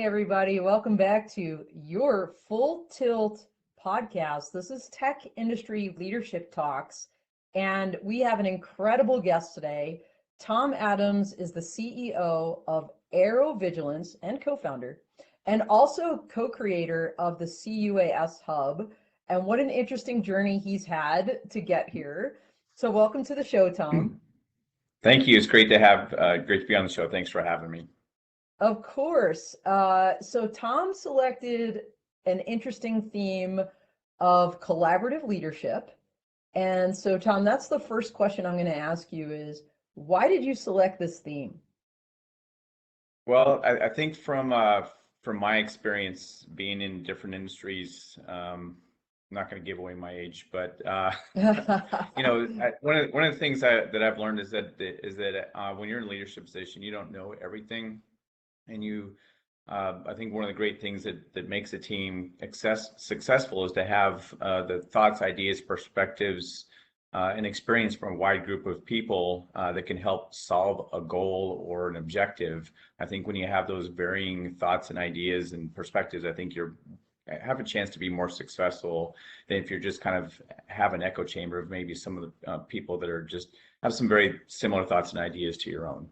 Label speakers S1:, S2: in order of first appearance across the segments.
S1: Hey, everybody. Welcome back to your Full Tilt podcast. This is Tech Industry Leadership Talks, and we have an incredible guest today. Tom Adams is the CEO of AeroVigilance and co-founder, and also co-creator of the C-UAS Hub. And what an interesting journey he's had to get here. So welcome to the show, Tom.
S2: Thank you. It's great to be on the show. Thanks for having me.
S1: Of course. So Tom selected an interesting theme of collaborative leadership. And so, Tom, that's the first question I'm going to ask you is, why did you select this theme?
S2: Well, I think from my experience being in different industries, I'm not going to give away my age, but one of the things that I've learned is that when you're in a leadership position, you don't know everything. And I think one of the great things that makes a team successful is to have the thoughts, ideas, perspectives, and experience from a wide group of people that can help solve a goal or an objective. I think when you have those varying thoughts and ideas and perspectives, I think you have a chance to be more successful than if you're just kind of have an echo chamber of maybe some of the people that are just have some very similar thoughts and ideas to your own.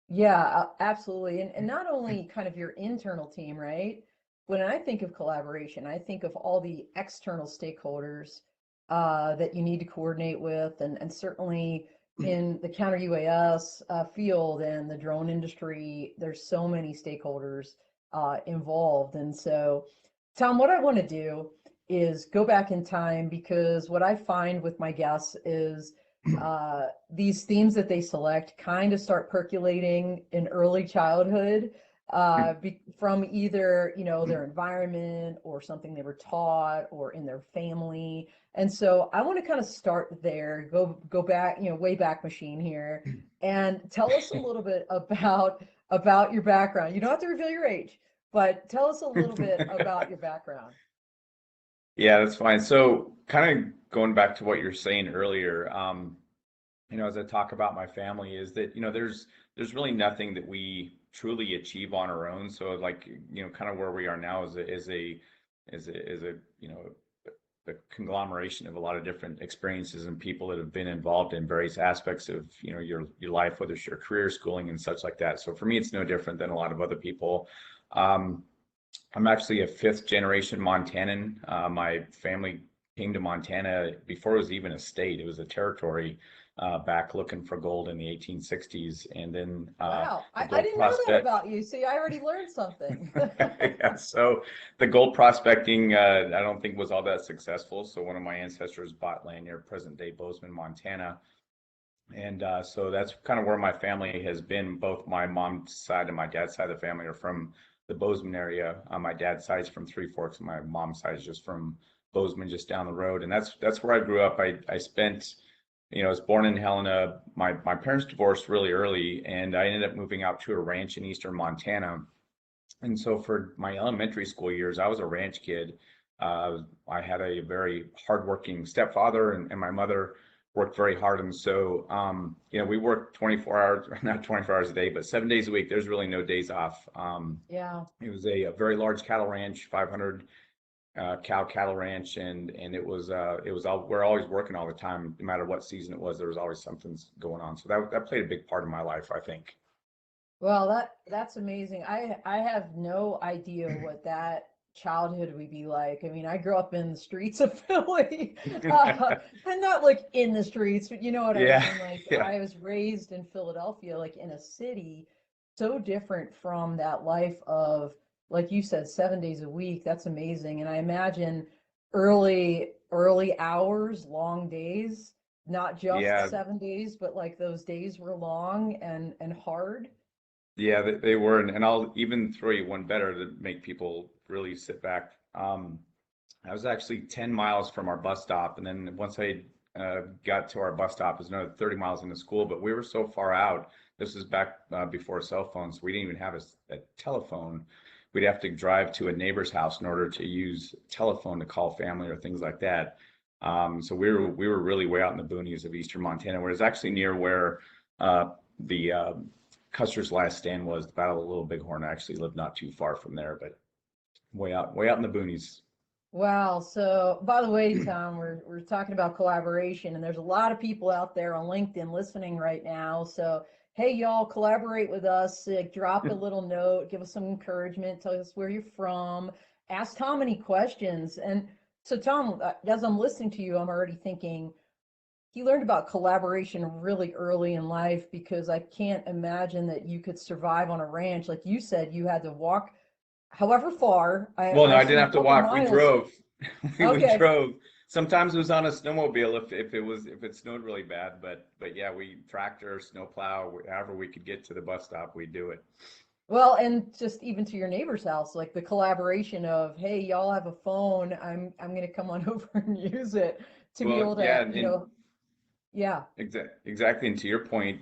S1: Yeah, absolutely. And not only kind of your internal team, right? When I think of collaboration, I think of all the external stakeholders that you need to coordinate with, and certainly in the counter UAS field and the drone industry, there's so many stakeholders involved. And so, Tom, what I want to do is go back in time, because what I find with my guests is these themes that they select kind of start percolating in early childhood from either, their environment or something they were taught or in their family. And so I want to kind of start there, go back, way back machine here, and tell us a little bit about your background. You don't have to reveal your age, but tell us a little bit about your background.
S2: Yeah, that's fine. So kind of going back to what you're saying earlier, as I talk about my family, is that, there's really nothing that we truly achieve on our own. So like, kind of where we are now is a conglomeration of a lot of different experiences and people that have been involved in various aspects of, your life, whether it's your career, schooling, and such like that. So for me, it's no different than a lot of other people. I'm actually a fifth generation Montanan. My family came to Montana before it was even a state. It was a territory back looking for gold in the 1860s. And then
S1: wow, I didn't know that about you. See, I already learned something.
S2: Yeah, so the gold prospecting, I don't think was all that successful. So one of my ancestors bought land near present-day Bozeman, Montana. And so that's kind of where my family has been. Both my mom's side and my dad's side of the family are from the Bozeman area. My dad's side is from Three Forks, and my mom's side is just from Bozeman, just down the road. And that's where I grew up. I spent, I was born in Helena. My parents divorced really early, and I ended up moving out to a ranch in eastern Montana. And so for my elementary school years, I was a ranch kid. I had a very hardworking stepfather, and my mother worked very hard. And so, we worked 24 hours, not 24 hours a day, but 7 days a week. There's really no days off.
S1: Yeah.
S2: It was a very large cattle ranch, 500 cow cattle ranch. And we're always working all the time, no matter what season it was, there was always something going on. So that played a big part of my life, I think.
S1: Well, that's amazing. I have no idea what that childhood would be like. I mean, I grew up in the streets of Philly, and not like in the streets, but you know what I mean? Like,
S2: Yeah.
S1: I was raised in Philadelphia, like in a city so different from that life of, like you said, 7 days a week. That's amazing. And I imagine early hours, long days, not just
S2: Yeah.
S1: 7 days, but like those days were long and hard.
S2: Yeah, they were, and I'll even throw you one better to make people really sit back. I was actually 10 miles from our bus stop, and then once I got to our bus stop, it was another 30 miles into school. But we were so far out. This was back before cell phones. We didn't even have a telephone. We'd have to drive to a neighbor's house in order to use telephone to call family or things like that. So we were really way out in the boonies of eastern Montana, where it's actually near where the Custer's Last Stand was, the Battle of Little Bighorn. I actually lived not too far from there, but way out in the boonies.
S1: Wow. So, by the way, Tom, we're talking about collaboration, and there's a lot of people out there on LinkedIn listening right now. So, hey, y'all, collaborate with us. Drop a little note, give us some encouragement, tell us where you're from, ask Tom any questions. And so, Tom, as I'm listening to you, I'm already thinking he learned about collaboration really early in life, because I can't imagine that you could survive on a ranch. Like you said, you had to walk however far.
S2: Well, no,
S1: I
S2: I
S1: assume
S2: didn't
S1: a
S2: have to
S1: couple
S2: walk. We
S1: miles.
S2: drove. We
S1: Okay.
S2: drove. Sometimes it was on a snowmobile if it snowed really bad, but yeah, we tractor, snowplow, however we could get to the bus stop, we'd do it.
S1: Well, and just even to your neighbor's house, like the collaboration of, hey, y'all have a phone. I'm gonna come on over and use it to be
S2: Well,
S1: able
S2: yeah,
S1: to,
S2: and
S1: yeah.
S2: exactly. And to your point,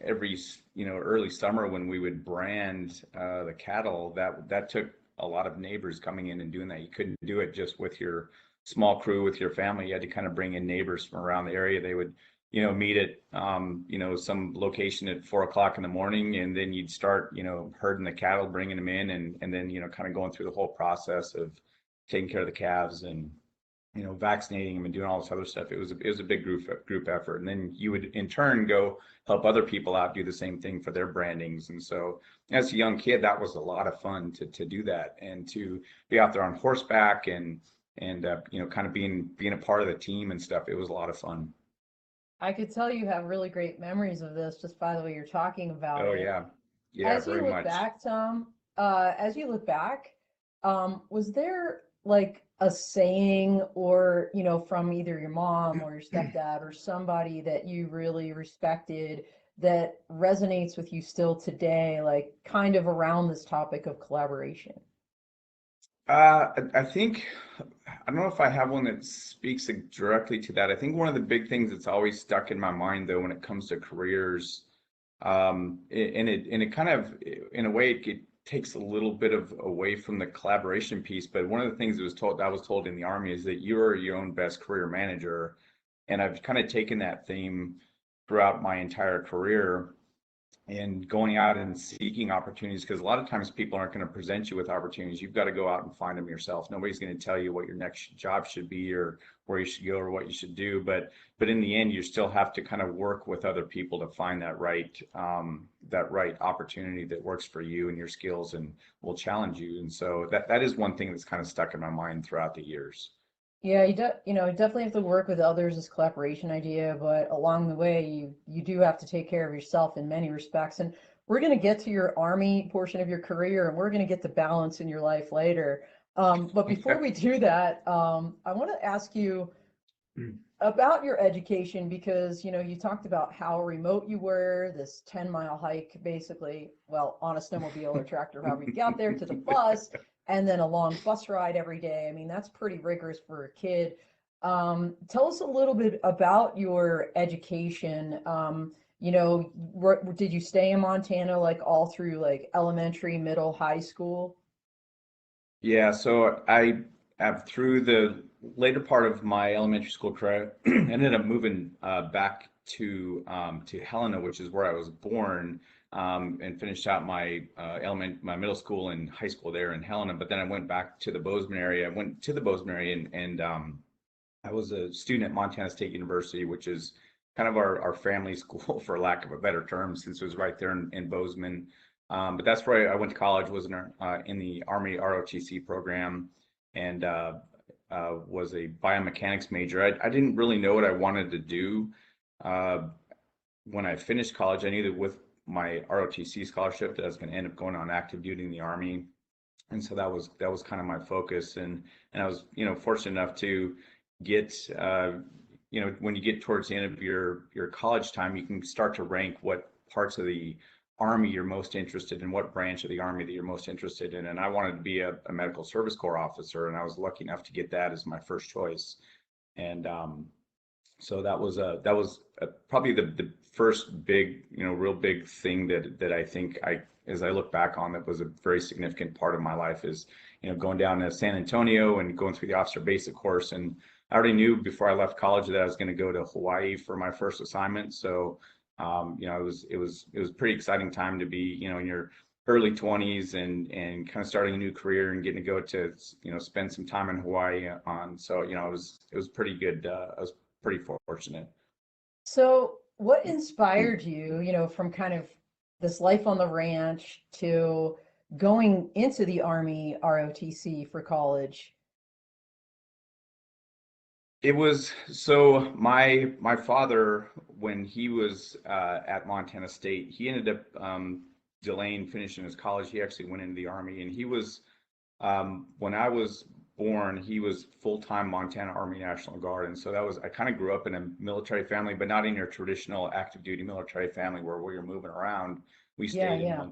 S2: every early summer when we would brand the cattle, that took a lot of neighbors coming in and doing that. You couldn't do it just with your small crew, with your family. You had to kind of bring in neighbors from around the area. They would, meet at some location at 4 o'clock in the morning, and then you'd start, herding the cattle, bringing them in, and then kind of going through the whole process of taking care of the calves and vaccinating them and doing all this other stuff. It was a big group effort, and then you would in turn go help other people out do the same thing for their brandings. And so, as a young kid, that was a lot of fun to do that and to be out there on horseback and kind of being a part of the team and stuff. It was a lot of fun.
S1: I could tell you have really great memories of this just by the way you're talking about
S2: Oh
S1: it.
S2: yeah, yeah,
S1: As
S2: very
S1: you look
S2: much.
S1: back, Tom, was there like a saying, or, from either your mom or your stepdad or somebody that you really respected, that resonates with you still today, like kind of around this topic of collaboration?
S2: I think I don't know if I have one that speaks directly to that. I think one of the big things that's always stuck in my mind, though, when it comes to careers, and it kind of, in a way, it takes a little bit of away from the collaboration piece. But one of the things that I was told in the Army is that you're your own best career manager, and I've kind of taken that theme throughout my entire career and going out and seeking opportunities, because a lot of times people aren't going to present you with opportunities. You've got to go out and find them yourself. Nobody's going to tell you what your next job should be or where you should go or what you should do. But in the end, you still have to kind of work with other people to find that right opportunity that works for you and your skills and will challenge you. And so that is one thing that's kind of stuck in my mind throughout the years.
S1: Yeah, you definitely have to work with others, this collaboration idea, but along the way, you do have to take care of yourself in many respects. And we're going to get to your Army portion of your career, and we're going to get to balance in your life later. But before we do that, I want to ask you about your education, because you talked about how remote you were, this 10-mile hike basically, well, on a snowmobile or tractor, however you got there, to the bus, and then a long bus ride every day. I mean, that's pretty rigorous for a kid. Tell us a little bit about your education. Did you stay in Montana like all through like elementary, middle, high school?
S2: Yeah, so I have through the later part of my elementary school career, ended up moving back to Helena, which is where I was born, and finished out my middle school and high school there in Helena. But then I went back to the Bozeman area. I went to the Bozeman area and I was a student at Montana State University, which is kind of our family school, for lack of a better term, since it was right there in Bozeman. But that's where I went to college, was in the Army ROTC program, and was a biomechanics major. I didn't really know what I wanted to do uh, when I finished college. I knew that with my ROTC scholarship that I was going to end up going on active duty in the Army, and so that was kind of my focus. And I was fortunate enough to get when you get towards the end of your college time, you can start to rank what parts of the Army you're most interested in, what branch of the Army that you're most interested in. And I wanted to be a medical service corps officer, and I was lucky enough to get that as my first choice. And so that was probably the first big, real big thing that I think as I look back on, that was a very significant part of my life, is going down to San Antonio and going through the officer basic course. And I already knew before I left college that I was going to go to Hawaii for my first assignment. So it was a pretty exciting time to be, in your early 20s and kind of starting a new career and getting to go to, spend some time in Hawaii on. So, it was pretty good. I was pretty fortunate.
S1: So what inspired you, from kind of this life on the ranch to going into the Army ROTC for college?
S2: It was so my father, when he was at Montana State, he ended up delaying finishing his college. He actually went into the Army, and he was when I was born, he was full-time Montana Army National Guard, and so I kind of grew up in a military family, but not in your traditional active duty military family where we were moving around. We
S1: Yeah,
S2: stayed
S1: yeah.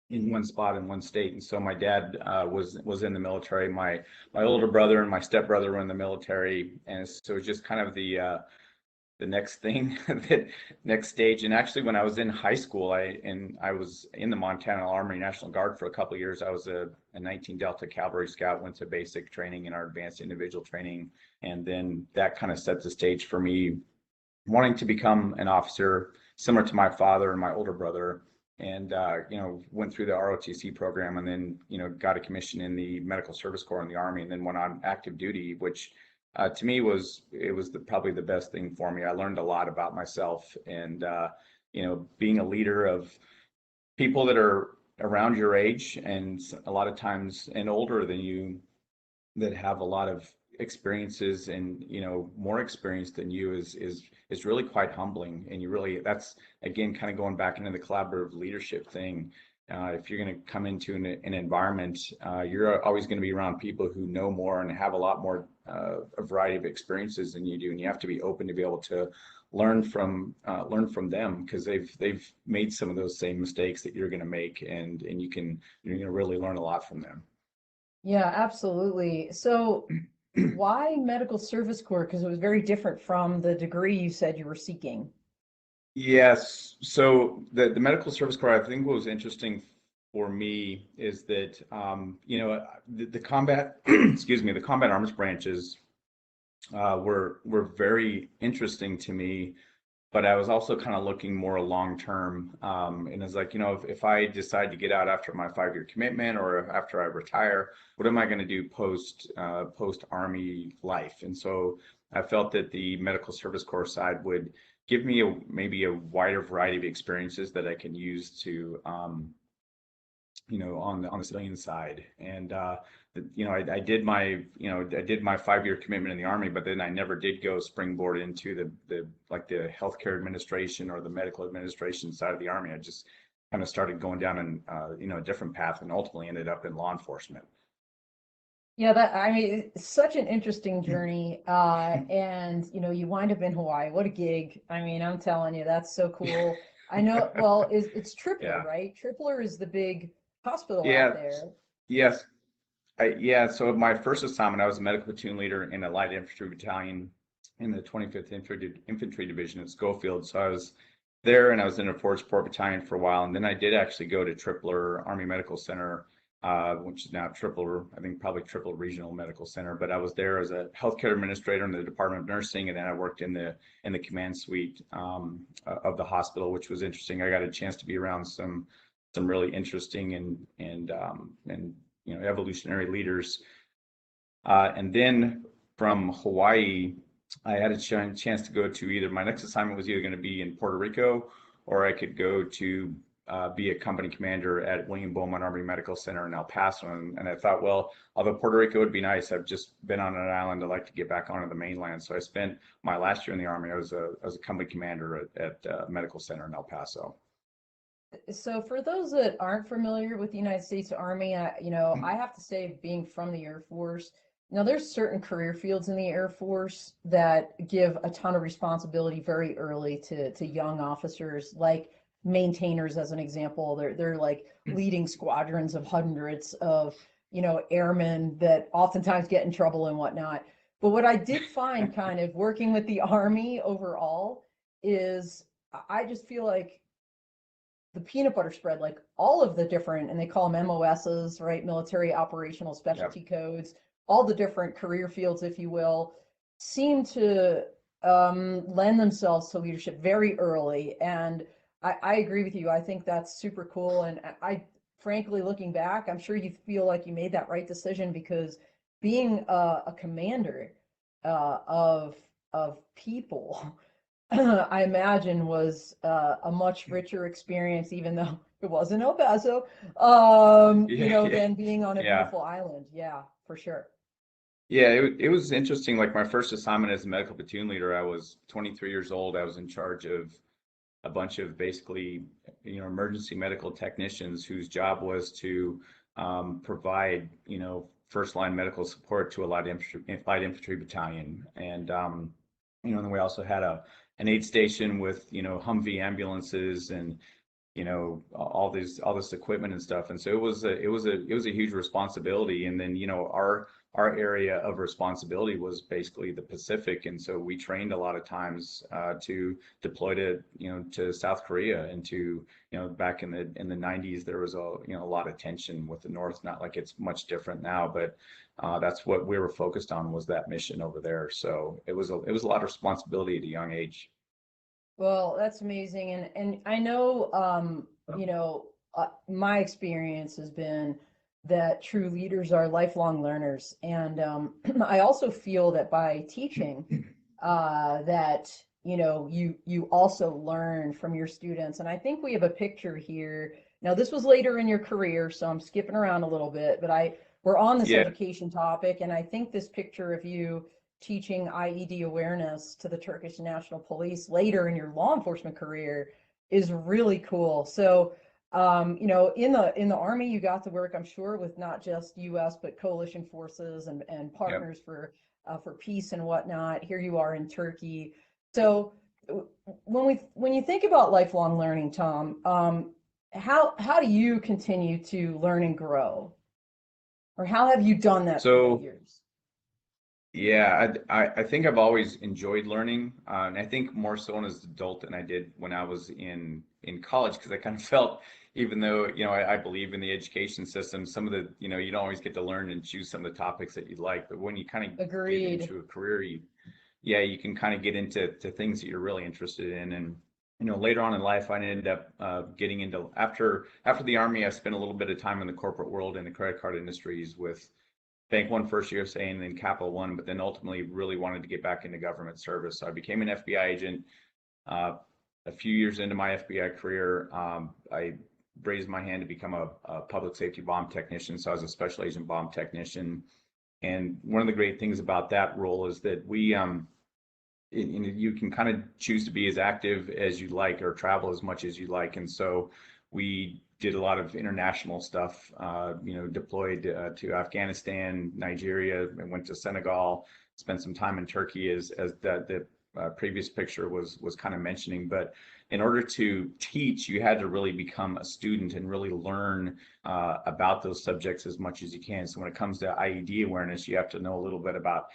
S2: in one spot in one state, and so my dad was in the military. My older brother and my stepbrother were in the military, and so it was just kind of the next thing, the next stage. And actually, when I was in high school, I was in the Montana Army National Guard for a couple of years. I was a 19 Delta Cavalry Scout, went to basic training and our advanced individual training, and then that kind of set the stage for me wanting to become an officer, similar to my father and my older brother. And went through the ROTC program, and then got a commission in the Medical Service Corps in the Army, and then went on active duty, which to me was probably the best thing for me. I learned a lot about myself, and being a leader of people that are around your age and a lot of times and older than you, that have a lot of experiences and more experience than you is really quite humbling. And that's again kind of going back into the collaborative leadership thing. If you're going to come into an environment, you're always going to be around people who know more and have a lot more a variety of experiences than you do, and you have to be open to be able to learn from them, because they've made some of those same mistakes that you're going to make, and you're going to really learn a lot from them.
S1: Yeah, absolutely. So why Medical Service Corps? Because it was very different from the degree you said you were seeking.
S2: Yes. So the Medical Service Corps, I think what was interesting for me is that, the combat, excuse me, the combat arms branches were very interesting to me, but I was also kind of looking more long term. And it's like, if I decide to get out after my 5-year commitment or after I retire, what am I going to do post Army life? And so I felt that the Medical Service Corps side would give me maybe a wider variety of experiences that I can use to on the civilian side. And I did my 5-year commitment in the Army, but then I never did go springboard into the healthcare administration or the medical administration side of the Army. I just kind of started going down a different path, and ultimately ended up in law enforcement.
S1: Yeah, it's such an interesting journey. And you wind up in Hawaii. What a gig. I mean, I'm telling you, that's so cool. I know, well, it's Tripler,
S2: Yeah.
S1: right? Tripler is the big hospital out
S2: Yeah.
S1: there.
S2: Yes. So my first assignment, I was a medical platoon leader in a light infantry battalion in the 25th Infantry Division at Schofield. So I was there, and I was in a forward support battalion for a while, and then I did actually go to Tripler Army Medical Center, which is now Tripler, I think probably Tripler Regional Medical Center. But I was there as a healthcare administrator in the Department of Nursing, and then I worked in the command suite of the hospital, which was interesting. I got a chance to be around some really interesting and evolutionary leaders. And then from Hawaii, I had a chance to go to either, my next assignment was either going to be in Puerto Rico, or I could go to be a company commander at William Beaumont Army Medical Center in El Paso. And I thought, well, although Puerto Rico would be nice, I've just been on an island. I'd like to get back onto the mainland. So I spent my last year in the Army. I was a company commander at Medical Center in El Paso.
S1: So for those that aren't familiar with the United States Army, I have to say, being from the Air Force, there's certain career fields in the Air Force that give a ton of responsibility very early to young officers, like maintainers, as an example. They're like leading squadrons of hundreds of, airmen that oftentimes get in trouble and whatnot. But what I did find kind of working with the Army overall is I just feel like the peanut butter spread, like all of the different, and they call them MOSs, right? Military Operational Specialty Codes, all the different career fields, if you will, seem to lend themselves to leadership very early. And I agree with you. I think that's super cool. And frankly, looking back, I'm sure you feel like you made that right decision, because being a commander of people, I imagine was a much richer experience, even though it wasn't El Paso,
S2: Yeah, yeah,
S1: than being on a
S2: yeah.
S1: beautiful island. Yeah, for sure.
S2: Yeah, it was interesting. Like my first assignment as a medical platoon leader, I was 23 years old. I was in charge of a bunch of basically, emergency medical technicians whose job was to provide, first line medical support to a light infantry battalion. And, and then we also had an aid station with, Humvee ambulances and, all this equipment and stuff. And so it was a huge responsibility. And then, our area of responsibility was basically the Pacific. And so we trained a lot of times to deploy to, to South Korea and to, back in the 90s, there was a lot of tension with the North, not like it's much different now, but that's what we were focused on, was that mission over there. So it was a lot of responsibility at a young age.
S1: Well, that's amazing. And I know, my experience has been that true leaders are lifelong learners. And I also feel that by teaching, that, you also learn from your students. And I think we have a picture here. Now, this was later in your career, so I'm skipping around a little bit, but we're on this
S2: Yeah.
S1: education topic, and I think this picture of you teaching IED awareness to the Turkish National Police later in your law enforcement career is really cool. So, in the Army, you got to work, I'm sure, with not just U.S. but coalition forces and
S2: Yeah.
S1: partners for peace and whatnot. Here you are in Turkey. So, when you think about lifelong learning, Tom, how do you continue to learn and grow, or how have you done that through the
S2: So
S1: years?
S2: yeah, I think I've always enjoyed learning, and I think more so as an adult than I did when I was in college, because I kind of felt, even though I believe in the education system, some of the you don't always get to learn and choose some of the topics that you like, but when you kind of get
S1: Agreed.
S2: into a career, yeah, you can kind of get into things that you're really interested in, and later on in life, I ended up getting into, after the Army, I spent a little bit of time in the corporate world in the credit card industries with Bank One First USA and then Capital One, but then ultimately really wanted to get back into government service. So I became an FBI agent. Uh, a few years into my FBI career, I raised my hand to become a public safety bomb technician. So I was a special agent bomb technician. And one of the great things about that role is that you can kind of choose to be as active as you like or travel as much as you like. And so we did a lot of international stuff, deployed to Afghanistan, Nigeria, and went to Senegal, spent some time in Turkey, as the previous picture was kind of mentioning. But in order to teach, you had to really become a student and really learn about those subjects as much as you can. So when it comes to IED awareness, you have to know a little bit about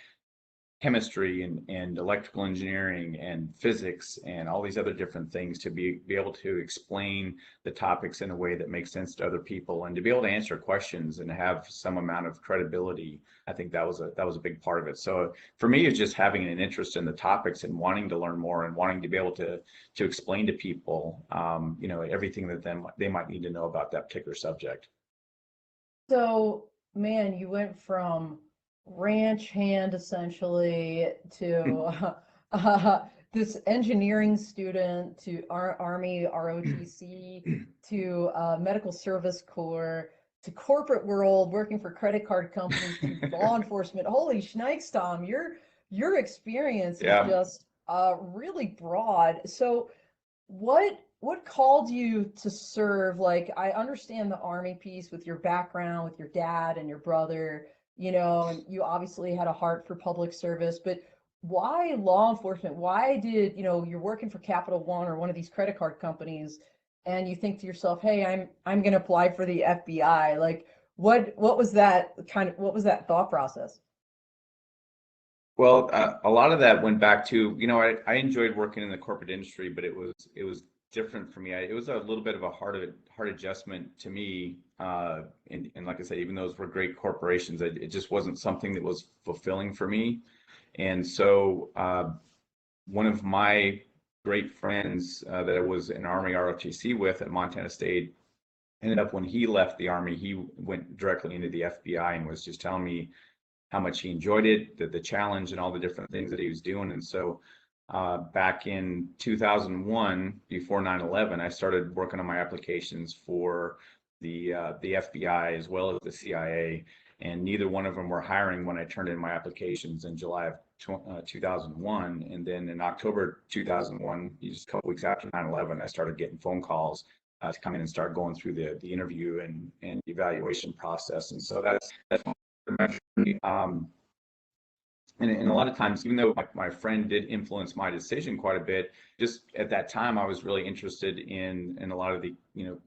S2: chemistry and electrical engineering and physics and all these other different things to be able to explain the topics in a way that makes sense to other people and to be able to answer questions and have some amount of credibility. I think that was a big part of it. So for me, it's just having an interest in the topics and wanting to learn more and wanting to be able to explain to people, everything that they might need to know about that particular subject.
S1: So, man, you went from ranch hand essentially to this engineering student to Army ROTC to medical service corps to corporate world working for credit card companies to law enforcement. Holy shnikes, Tom, your experience is
S2: Yeah.
S1: just really broad. So what called you to serve? Like, I understand the Army piece with your background, with your dad and your brother, and you obviously had a heart for public service, but why law enforcement? Why did, you're working for Capital One or one of these credit card companies, and you think to yourself, hey, I'm gonna apply for the FBI? Like, what was that thought process?
S2: Well, a lot of that went back to, I enjoyed working in the corporate industry, but it was different for me. It was a little bit of a hard adjustment to me. And like I said, even those were great corporations, it just wasn't something that was fulfilling for me. And so one of my great friends that I was in Army ROTC with at Montana State ended up, when he left the Army, he went directly into the FBI and was just telling me how much he enjoyed it, the challenge and all the different things that he was doing. And so back in 2001, before 9/11, I started working on my applications for the FBI as well as the CIA, and neither one of them were hiring when I turned in my applications in July of 2001. And then in October 2001, just a couple weeks after 9/11, I started getting phone calls to come in and start going through the interview and evaluation process. And so that's and a lot of times, even though my friend did influence my decision quite a bit, just at that time, I was really interested in a lot of the,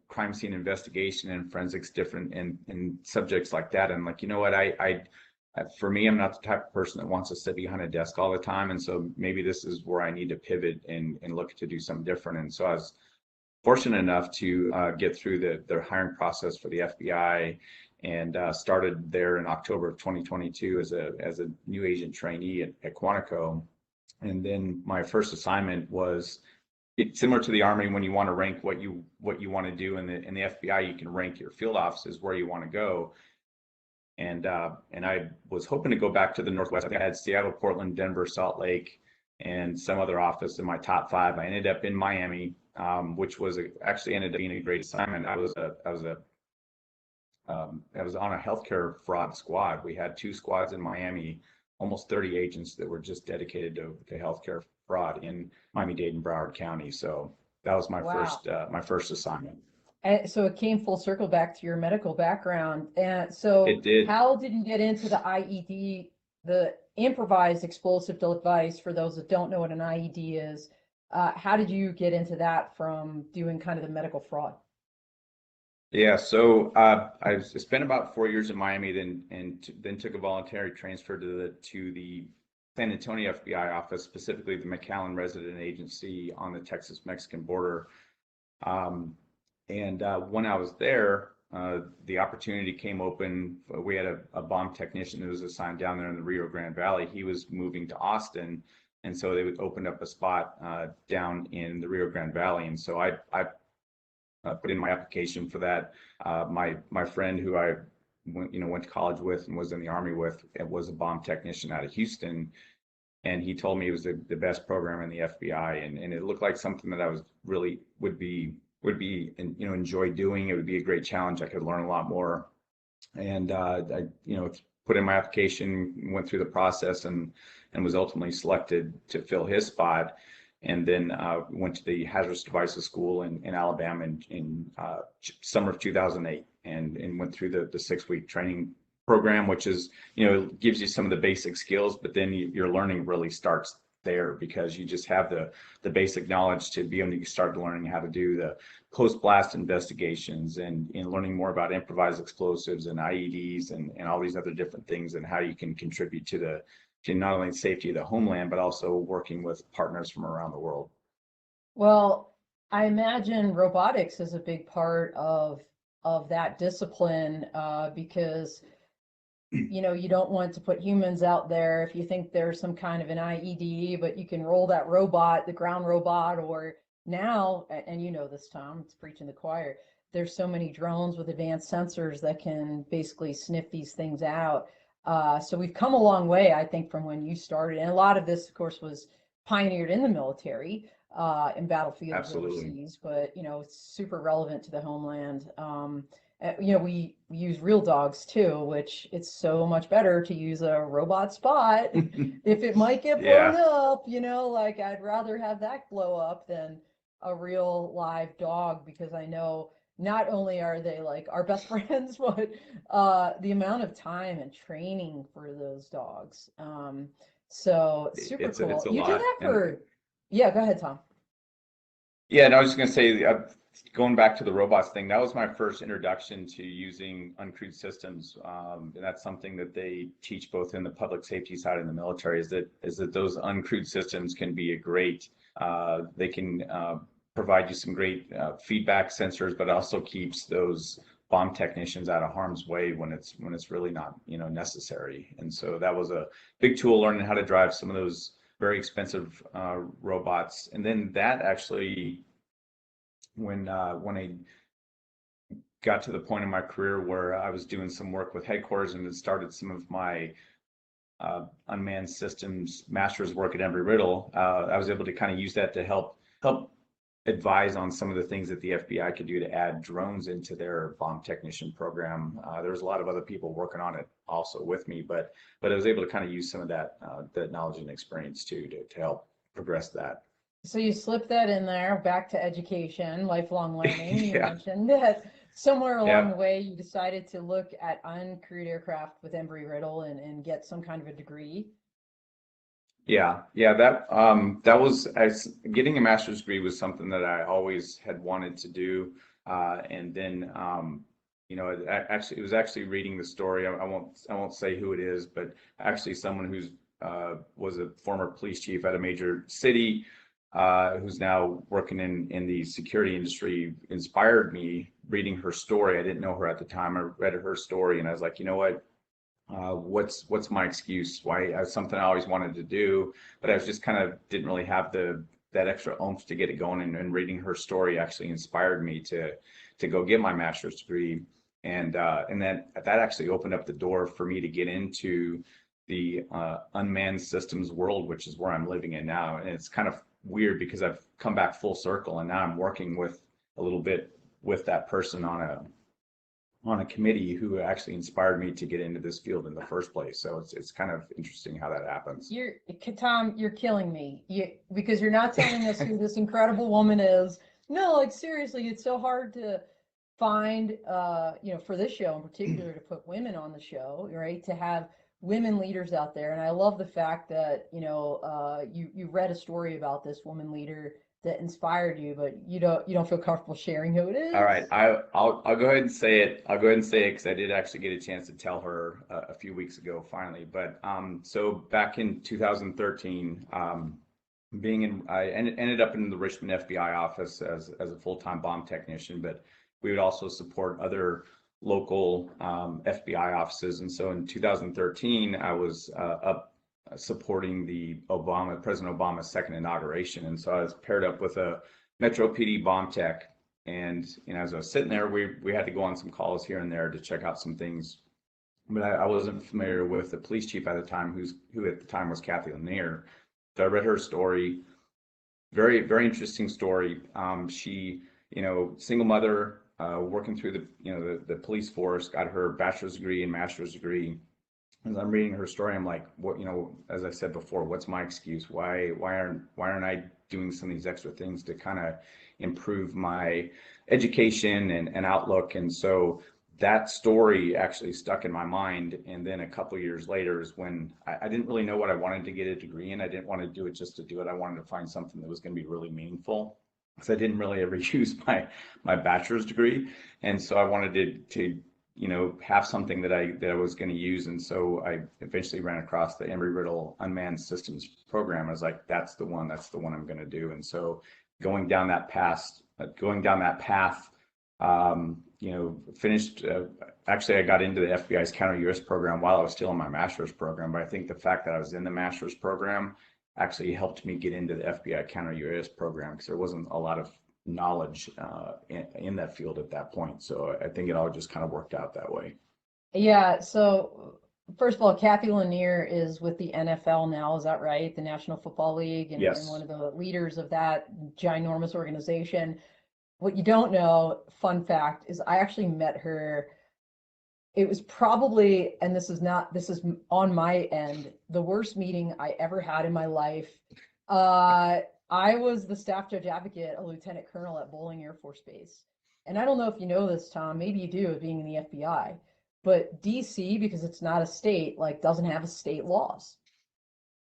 S2: crime scene investigation and forensics, different and subjects like that. And like, you know what, for me, I'm not the type of person that wants to sit behind a desk all the time. And so maybe this is where I need to pivot and look to do something different. And so I was fortunate enough to get through the hiring process for the FBI, and started there in October of 2022 as a new agent trainee at Quantico. And then my first assignment was similar to the Army. When you want to rank what you want to do in the FBI, you can rank your field offices where you want to go. And I was hoping to go back to the Northwest. I think I had Seattle, Portland, Denver, Salt Lake, and some other office in my top 5. I ended up in Miami, which was actually ended up being a great assignment. I was on a healthcare fraud squad. We had 2 squads in Miami, almost 30 agents that were just dedicated to healthcare fraud in Miami-Dade and Broward County. So that was my first assignment.
S1: And so it came full circle back to your medical background. And so
S2: it did.
S1: How did you get into the IED, the improvised explosive device, for those that don't know what an IED is? How did you get into that from doing kind of the medical fraud?
S2: Yeah, so I spent about 4 years in Miami, then took a voluntary transfer to the San Antonio FBI office, specifically the McAllen Resident Agency on the Texas-Mexican border. And when I was there, the opportunity came open. We had a bomb technician who was assigned down there in the Rio Grande Valley. He was moving to Austin, and so they opened up a spot down in the Rio Grande Valley. And so I put in my application for that. My friend who I went to college with and was in the Army with, was a bomb technician out of Houston, and he told me it was the best program in the FBI, and it looked like something that I was really would be enjoy doing. It would be a great challenge. I could learn a lot more, and I put in my application, went through the process, and was ultimately selected to fill his spot. And then went to the hazardous devices school in Alabama in summer of 2008, and went through the 6-week training program, which is, gives you some of the basic skills, but then your learning really starts there, because you just have the basic knowledge to be able to start learning how to do the post-blast investigations, and learning more about improvised explosives and IEDs and all these other different things, and how you can contribute to not only the safety of the homeland, but also working with partners from around the world.
S1: Well, I imagine robotics is a big part of that discipline, because you don't want to put humans out there if you think there's some kind of an IED, but you can roll that robot, the ground robot, or now, and this, Tom, it's preaching the choir, there's so many drones with advanced sensors that can basically sniff these things out. So we've come a long way, I think, from when you started. And a lot of this, of course, was pioneered in the military, in battlefields overseas, but, it's super relevant to the homeland. We use real dogs too, which it's so much better to use a robot spot if it might get blown up, like I'd rather have that blow up than a real live dog, because I know not only are they like our best friends, but the amount of time and training for those dogs. So super cool.
S2: It's a
S1: you
S2: lot.
S1: did that for, yeah, go ahead, Tom.
S2: Yeah, and I was just going to say, going back to the robots thing, that was my first introduction to using uncrewed systems. And that's something that they teach both in the public safety side and the military, is that those uncrewed systems can be a great, they can provide you some great feedback sensors, but also keeps those bomb technicians out of harm's way when it's really not necessary. And so that was a big tool, learning how to drive some of those very expensive robots. And then that actually, when I got to the point in my career where I was doing some work with headquarters and had started some of my unmanned systems master's work at Embry-Riddle, I was able to kind of use that to help advise on some of the things that the FBI could do to add drones into their bomb technician program. There was a lot of other people working on it also with me, but I was able to kind of use some of that knowledge and experience too to help progress that.
S1: So you slip that in there, back to education, lifelong learning. You
S2: Yeah.
S1: mentioned that somewhere along
S2: Yeah.
S1: the way you decided to look at uncrewed aircraft with Embry-Riddle and get some kind of a degree.
S2: Yeah, that was getting a master's degree was something that I always had wanted to do, and then it was actually reading the story. I won't say who it is, but actually someone who's was a former police chief at a major city, who's now working in the security industry, inspired me reading her story. I didn't know her at the time. I read her story, and I was like, you know what? What's my excuse? Why something I always wanted to do, but I was just kind of didn't really have that extra oomph to get it going. And reading her story actually inspired me to go get my master's degree, and that actually opened up the door for me to get into the unmanned systems world, which is where I'm living in now. And it's kind of weird because I've come back full circle, and now I'm working with a little bit with that person on a committee who actually inspired me to get into this field in the first place. So it's kind of interesting how that happens.
S1: Tom, you're killing me. Because you're not telling us who this incredible woman is. No, like seriously, it's so hard to find, for this show in particular, to put women on the show, right? To have women leaders out there. And I love the fact that, you read a story about this woman leader that inspired you, but you don't feel comfortable sharing who it is.
S2: All right, I'll go ahead and say it. I'll go ahead and say it because I did actually get a chance to tell her a few weeks ago finally. But so back in 2013, I ended up in the Richmond FBI office as a full-time bomb technician, but we would also support other local FBI offices. And so in 2013, I was up supporting President Obama's second inauguration. And so I was paired up with a Metro PD bomb tech. And as I was sitting there, we had to go on some calls here and there to check out some things. But I wasn't familiar with the police chief at the time, who at the time was Kathy Lanier. So I read her story. Very, very interesting story. She, single mother, working through the police force, got her bachelor's degree and master's degree. As I'm reading her story, I'm like, what, as I said before, what's my excuse? Why aren't I doing some of these extra things to kind of improve my education and outlook? And so that story actually stuck in my mind. And then a couple of years later is when I didn't really know what I wanted to get a degree in. I didn't want to do it just to do it. I wanted to find something that was going to be really meaningful, because I didn't really ever use my bachelor's degree. And so I wanted to have something that I was going to use. And so I eventually ran across the Embry-Riddle Unmanned Systems program. I was like, that's the one I'm going to do. And so going down that path, finished, actually I got into the FBI's Counter-UAS program while I was still in my master's program. But I think the fact that I was in the master's program actually helped me get into the FBI Counter-UAS program, because there wasn't a lot of knowledge in that field at that point. So I think it all just kind of worked out that way.
S1: Yeah. So first of all, Kathy Lanier is with the NFL now. Is that right? The National Football League, and,
S2: Yes.
S1: and one of the leaders of that ginormous organization. What you don't know, fun fact, is I actually met her. It was probably, and this is on my end, the worst meeting I ever had in my life. I was the staff judge advocate, a lieutenant colonel at Bolling Air Force Base. And I don't know if you know this, Tom, maybe you do, being in the FBI, but DC, because it's not a state, doesn't have state laws.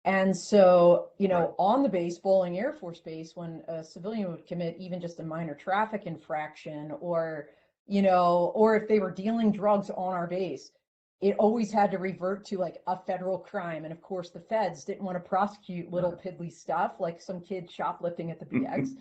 S1: And so,
S2: Right.
S1: on the base, Bolling Air Force Base, when a civilian would commit even just a minor traffic infraction, or if they were dealing drugs on our base, it always had to revert to a federal crime. And of course, the feds didn't want to prosecute little piddly stuff like some kid shoplifting at the BX.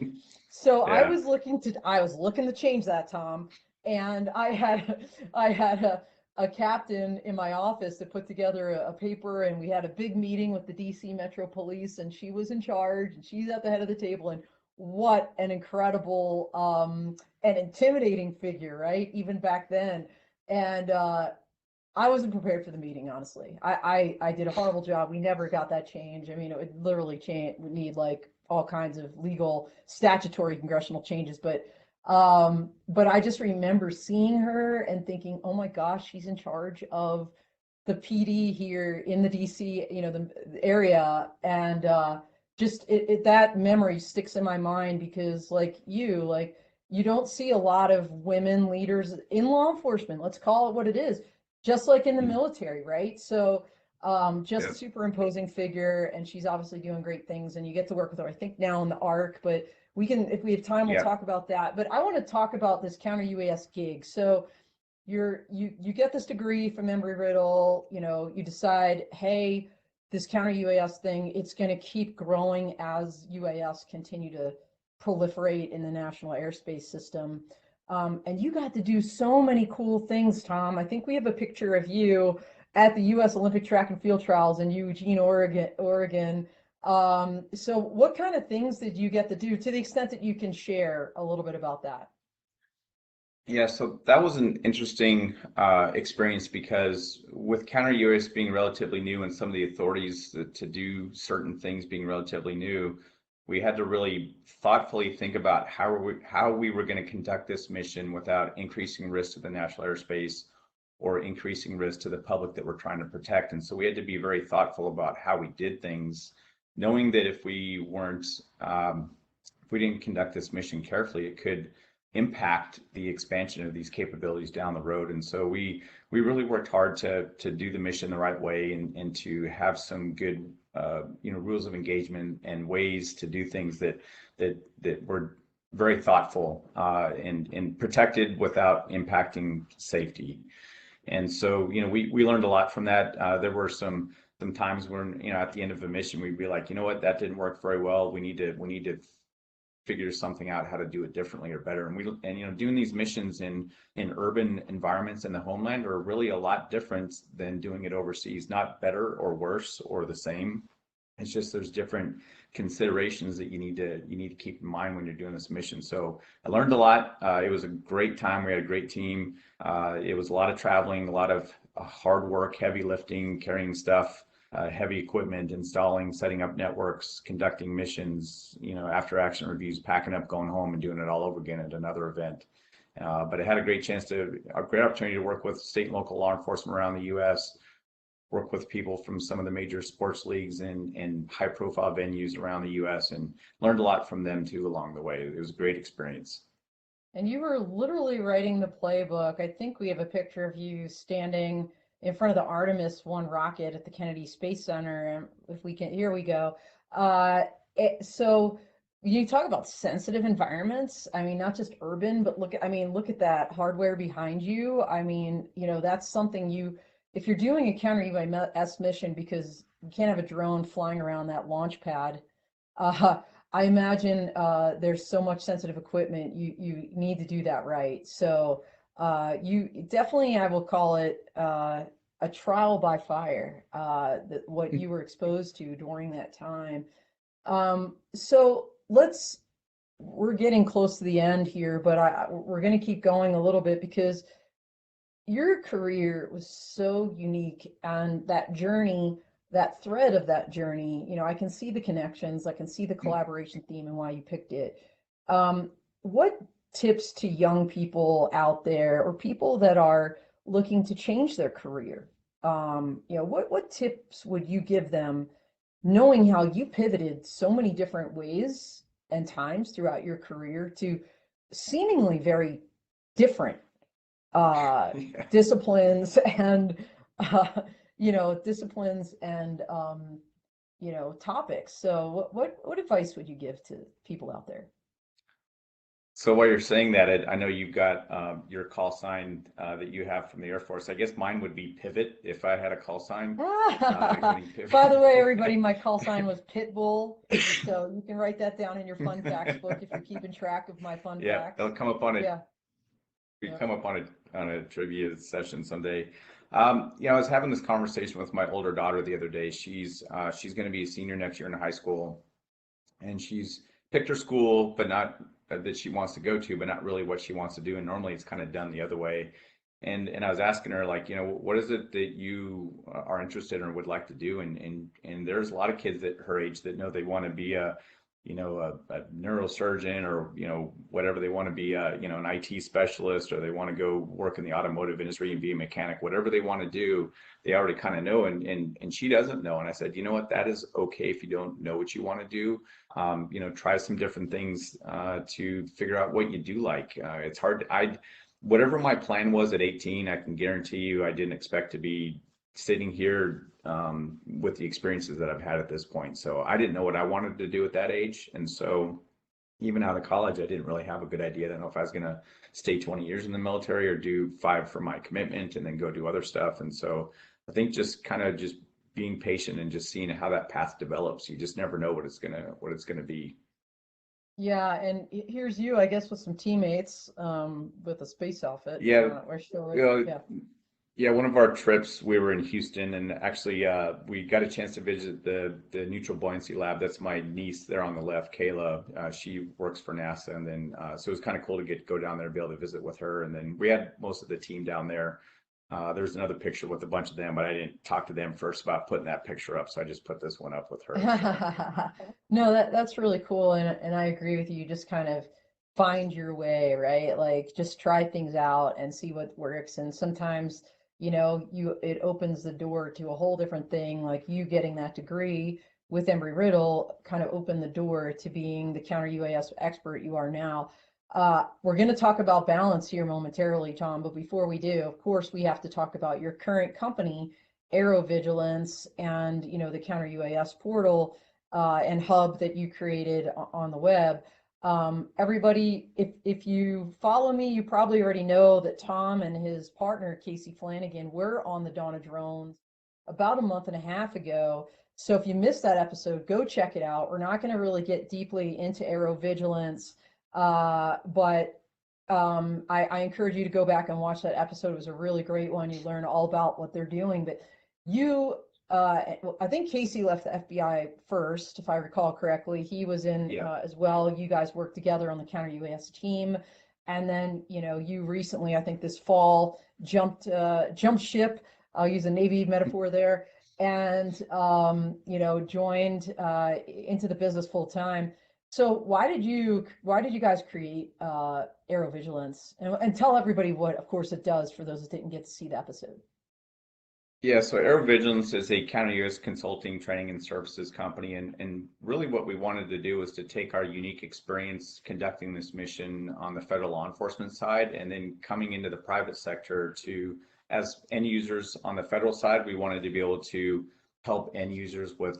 S1: So
S2: Yeah.
S1: I was looking to change that, Tom. And I had a captain in my office that put together a paper, and we had a big meeting with the DC Metro Police, and she was in charge, and she's at the head of the table. And what an incredible and intimidating figure, right? Even back then. And I wasn't prepared for the meeting, honestly. I did a horrible job. We never got that change. I mean, it would literally would need like all kinds of legal, statutory, congressional changes. But I just remember seeing her and thinking, oh my gosh, she's in charge of the PD here in the DC, the area. And just that memory sticks in my mind, because like you don't see a lot of women leaders in law enforcement. Let's call it what it is. Just like in the military, right? So just a superimposing figure, and she's obviously doing great things, and you get to work with her, I think, now in the ARC, but we can, if we have time, we'll talk about that. But I want to talk about this counter-UAS gig. So you get this degree from Embry-Riddle, you decide, hey, this counter-UAS thing, it's going to keep growing as UAS continue to proliferate in the national airspace system. And you got to do so many cool things, Tom. I think we have a picture of you at the U.S. Olympic Track and Field Trials in Eugene, Oregon. So what kind of things did you get to do, to the extent that you can share a little bit about that?
S2: Yeah, so that was an interesting experience, because with counter-UAS being relatively new and some of the authorities to do certain things being relatively new, we had to really thoughtfully think about how we were going to conduct this mission without increasing risk to the national airspace or increasing risk to the public that we're trying to protect. And so we had to be very thoughtful about how we did things, knowing that if we didn't conduct this mission carefully, it could impact the expansion of these capabilities down the road. And so we really worked hard to do the mission the right way, and to have some good rules of engagement and ways to do things that were very thoughtful and protected without impacting safety. And so we learned a lot from that. There were some times when at the end of a mission we'd be like, what, that didn't work very well. We need to figure something out, how to do it differently or better. And doing these missions in urban environments in the homeland are really a lot different than doing it overseas. Not better or worse or the same. It's just there's different considerations that you need to keep in mind when you're doing this mission. So I learned a lot. It was a great time. We had a great team. It was a lot of traveling, a lot of hard work, heavy lifting, carrying stuff, heavy equipment, installing, setting up networks, conducting missions, after action reviews, packing up, going home, and doing it all over again at another event. But I had a great opportunity to work with state and local law enforcement around the U.S., work with people from some of the major sports leagues and high profile venues around the U.S., and learned a lot from them too along the way. It was a great experience.
S1: And you were literally writing the playbook. I think we have a picture of you standing in front of the Artemis 1 rocket at the Kennedy Space Center. And if we can, here we go. So you talk about sensitive environments. I mean, not just urban, but look at that hardware behind you. I mean, that's something if you're doing a counter-UAS mission, because you can't have a drone flying around that launch pad, I imagine there's so much sensitive equipment, you need to do that right. So you definitely, I will call it a trial by fire, what you were exposed to during that time. So we're getting close to the end here, but we're going to keep going a little bit, because your career was so unique, and that journey, that thread of that journey, I can see the connections, I can see the collaboration theme and why you picked it. What tips to young people out there, or people that are looking to change their career, what tips would you give them, knowing how you pivoted so many different ways and times throughout your career to seemingly very different disciplines and topics. So what advice would you give to people out there?
S2: So while you're saying that, I know you've got your call sign that you have from the Air Force. I guess mine would be Pivot if I had a call sign.
S1: By the way, everybody, my call sign was Pitbull. So you can write that down in your fun facts book if you're keeping track of my fun facts.
S2: Yeah, they'll come up on it.
S1: Yeah.
S2: We
S1: Yeah.
S2: come up on a trivia session someday. I was having this conversation with my older daughter the other day. She's going to be a senior next year in high school, and she's picked her school, but not that she wants to go to, but not really what she wants to do. And normally it's kind of done the other way. And I was asking her, like, what is it that you are interested in or would like to do? And there's a lot of kids at her age that know they want to be a neurosurgeon, or whatever they want to be, an IT specialist, or they want to go work in the automotive industry and be a mechanic. Whatever they want to do, they already kind of know. And she doesn't know. And I said, you know what, that is okay if you don't know what you want to do. Try some different things to figure out what you do like. It's hard. Whatever my plan was at 18, I can guarantee you I didn't expect to be sitting here with the experiences that I've had at this point. So I didn't know what I wanted to do at that age. And so even out of college, I didn't really have a good idea. I didn't know if I was going to stay 20 years in the military or do 5 for my commitment and then go do other stuff. And so I think just kind of just being patient and just seeing how that path develops. You just never know what it's gonna be.
S1: Yeah, and here's you, I guess, with some teammates with a space outfit.
S2: Yeah,
S1: We're still,
S2: you know,
S1: yeah.
S2: yeah, one of our trips, we were in Houston, and actually we got a chance to visit the Neutral Buoyancy Lab. That's my niece there on the left, Kayla. She works for NASA, and then so it was kind of cool to go down there and be able to visit with her. And then we had most of the team down there. There's another picture with a bunch of them, but I didn't talk to them first about putting that picture up, so I just put this one up with her. So.
S1: No, that's really cool, and I agree with you. Just kind of find your way, right? Like just try things out and see what works. And sometimes, it opens the door to a whole different thing. Like you getting that degree with Embry-Riddle kind of opened the door to being the counter-UAS expert you are now. We're going to talk about balance here momentarily, Tom, but before we do, of course, we have to talk about your current company, AeroVigilance, and the Counter-UAS portal and hub that you created on the web. Everybody, if you follow me, you probably already know that Tom and his partner, Casey Flanagan, were on the Dawn of Drones about a month and a half ago. So if you missed that episode, go check it out. We're not going to really get deeply into AeroVigilance, but I encourage you to go back and watch that episode. It was a really great one. You learn all about what they're doing. But you, I think Casey left the FBI first, if I recall correctly. He was in
S2: Yeah.
S1: as well. You guys worked together on the Counter-UAS team. And then, you recently, I think this fall, jumped ship. I'll use a Navy metaphor there, and joined into the business full time. So why did you guys create AeroVigilance, and tell everybody what, of course, it does for those that didn't get to see the episode.
S2: Yeah, so AeroVigilance is a counter-UAS consulting, training, and services company, and really what we wanted to do was to take our unique experience conducting this mission on the federal law enforcement side, and then coming into the private sector to, as end users on the federal side, we wanted to be able to help end users with,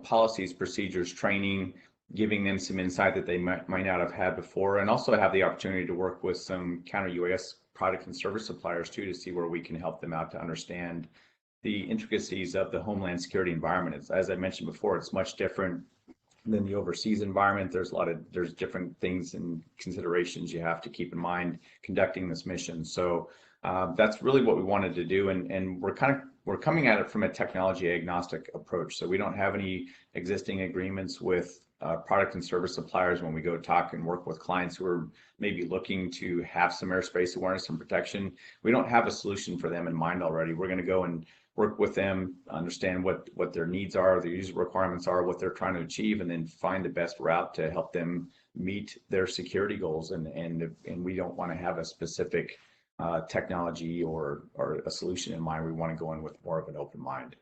S2: policies, procedures, training, giving them some insight that they might not have had before, and also have the opportunity to work with some counter-UAS product and service suppliers too, to see where we can help them out to understand the intricacies of the homeland security environment. As I mentioned before, it's much different than the overseas environment. There's different things and considerations you have to keep in mind conducting this mission. So that's really what we wanted to do, and we're coming at it from a technology agnostic approach. So we don't have any existing agreements with product and service suppliers when we go talk and work with clients who are maybe looking to have some airspace awareness and protection. We don't have a solution for them in mind already. We're going to go and work with them, understand what their needs are, their user requirements are, what they're trying to achieve, and then find the best route to help them meet their security goals. And we don't want to have a specific technology or a solution in mind. We want to go in with more of an open mind.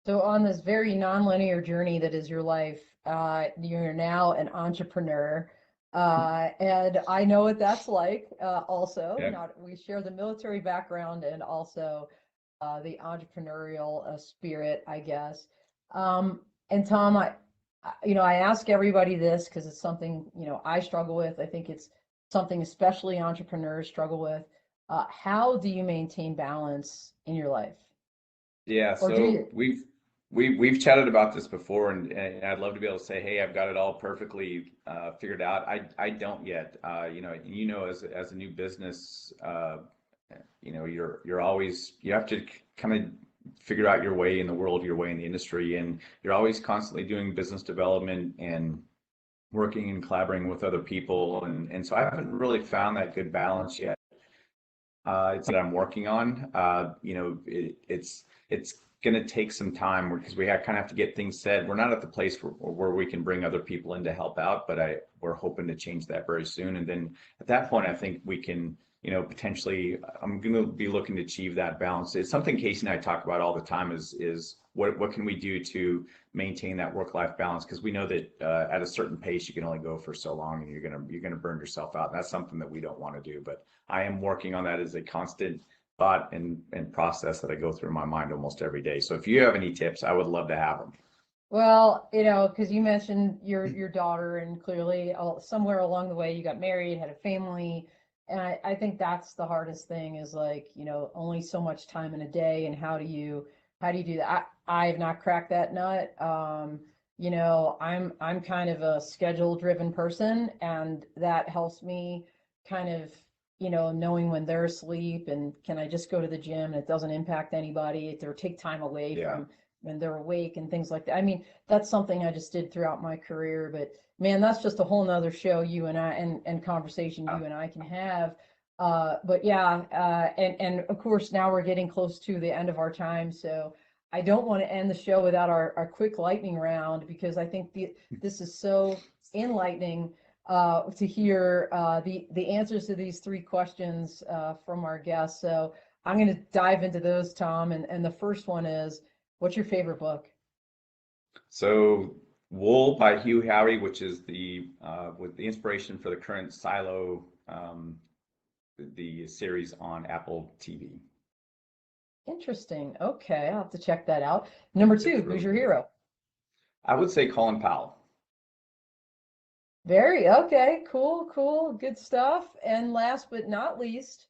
S1: So on this very nonlinear journey that is your life, you're now an entrepreneur, and I know what that's like. Also,
S2: Yeah.
S1: not we share the military background and also the entrepreneurial spirit, I guess. And Tom, I ask everybody this because it's something I struggle with. I think it's something especially entrepreneurs struggle with. How do you maintain balance in your life?
S2: Yeah,
S1: Or do
S2: so
S1: you?
S2: We've chatted about this before, and I'd love to be able to say, hey, I've got it all perfectly figured out. I don't yet. As a new business, you're always, you have to kind of figure out your way in the world, your way in the industry, and you're always constantly doing business development and working and collaborating with other people, and so I haven't really found that good balance yet. It's that I'm working on. It's going to take some time because we kind of have to get things set. We're not at the place where we can bring other people in to help out, but we're hoping to change that very soon. And then at that point, I think we can, potentially, I'm going to be looking to achieve that balance. It's something Casey and I talk about all the time is what can we do to maintain that work-life balance? Because we know that at a certain pace, you can only go for so long, and you're gonna burn yourself out. And that's something that we don't want to do. But I am working on that as a constant thought and process that I go through in my mind almost every day. So if you have any tips, I would love to have them.
S1: Well, because you mentioned your daughter, and clearly somewhere along the way you got married, had a family, and I think that's the hardest thing is like, only so much time in a day, and how do you do that? I have not cracked that nut. I'm kind of a schedule driven person, and that helps me kind of, knowing when they're asleep, and can I just go to the gym and it doesn't impact anybody, or take time away from when they're awake and things like that. I mean, that's something I just did throughout my career, but man, that's just a whole nother show you and I and conversation you and I can have. But yeah, and of course now we're getting close to the end of our time, so I don't want to end the show without our quick lightning round, because I think this is so enlightening to hear the answers to these three questions from our guests. So I'm going to dive into those, Tom. And the first one is, what's your favorite book?
S2: So Wool by Hugh Howey, which is with the inspiration for the current Silo, the series on Apple TV.
S1: Interesting. Okay, I'll have to check that out. Number two, who's your hero?
S2: I would say Colin Powell.
S1: Okay, cool, good stuff. And last but not least,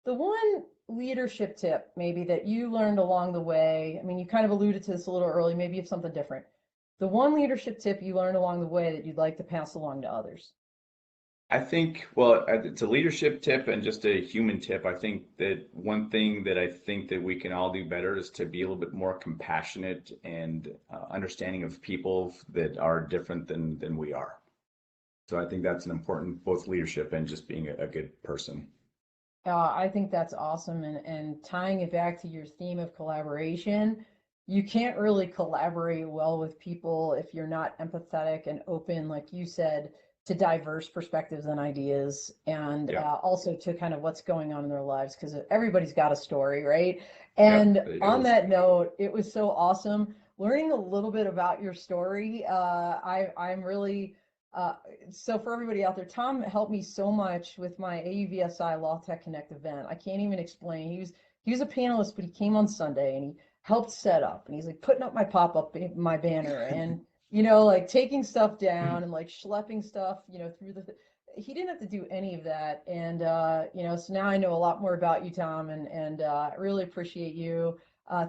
S1: the one leadership tip maybe that you learned along the way. I mean, you kind of alluded to this a little early, maybe you have something different. The one leadership tip you learned along the way that you'd like to pass along to others.
S2: I think, well, it's a leadership tip and just a human tip. I think that one thing that I think that we can all do better is to be a little bit more compassionate and understanding of people that are different than we are. So I think that's an important, both leadership and just being a good person.
S1: I think that's awesome. And tying it back to your theme of collaboration, you can't really collaborate well with people if you're not empathetic and open, like you said, to diverse perspectives and ideas, and also to kind of what's going on in their lives, because everybody's got a story, right? And on that note, it was so awesome learning a little bit about your story. I'm really so for everybody out there, Tom helped me so much with my AUVSI Law Tech Connect event. I can't even explain. He was a panelist, but he came on Sunday and he helped set up, and he's like putting up my pop-up, my banner, and like taking stuff down and like schlepping stuff, through he didn't have to do any of that. And, so now I know a lot more about you, Tom, and I really appreciate you.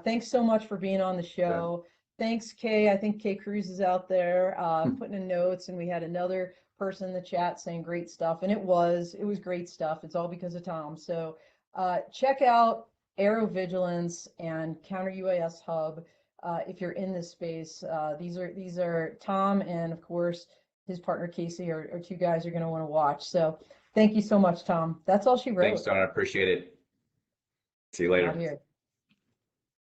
S1: Thanks so much for being on the show. Thanks, Kay. I think Kay Cruz is out there putting in notes, and we had another person in the chat saying great stuff, and it was great stuff. It's all because of Tom. So check out AeroVigilance and Counter-UAS Hub. If you're in this space, these are Tom and of course his partner Casey are two guys you're going to want to watch. So thank you so much, Tom. That's all she wrote.
S2: Thanks, Don. I appreciate it. See you later.